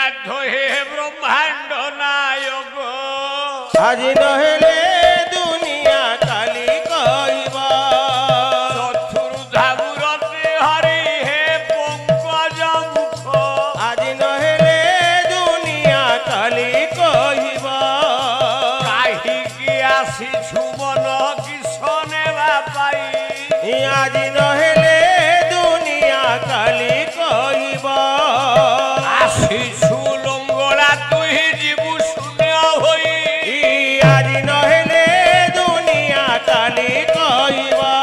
नाथ हे ब्रह्मांड नायक আজি নহলে দুনিয়া কালি কইবা চতুর্ধামূরতি হরি হে পঙ্কজ মুখ আজি নহলে দুনিয়া কালি কইবা কাহিকি আসিছু মন কিশনে বাপাই আজি নহলে দুনিয়া কালি কইবা আসিছু লঙ্গলা তুই জীবু শূন্য হই আজি নহলে দুনিয়া কালি কইবা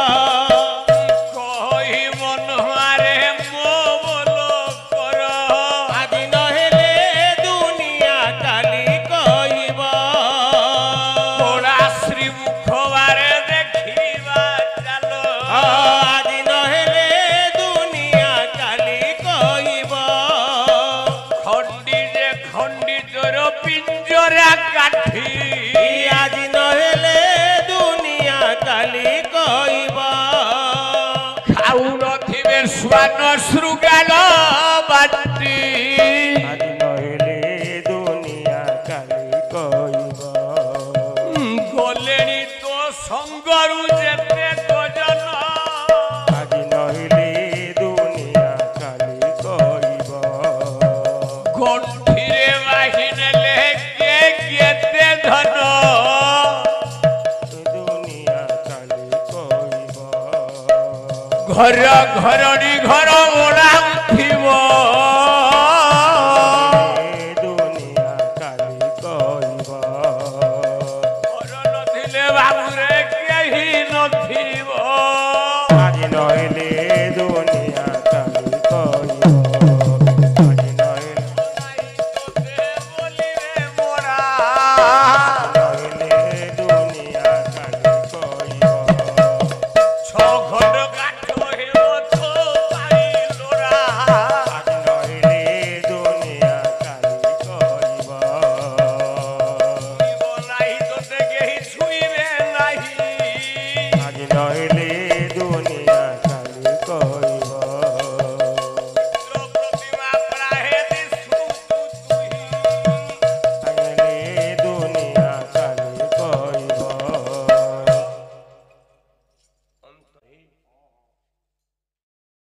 কই মন হারে মো বল কর আজি নহলে দুনিয়া কালি কইবা পোড়া শ্রীমুখ বারে দেখিবা চালো আজি নহলে দুনিয়া কালি কইবা খন্ডি যে খন্ডি তোর পিঞ্জরা কাঠি আজি নহলে দুনিয়া কালি কইবা খাউ নথিবে স্বান শৃগাল বাটি আজি নহলে দুনিয়া কালি কইবা গলেনি তো সঙ্গরু যেতে গজন আজি নহলে দুনিয়া কালি কইবা গণ্ঠিরে বাহিনে লেগে গেতে ধন দুনিয়া কালি কইবা ঘর ঘরণি ঘর ওড়া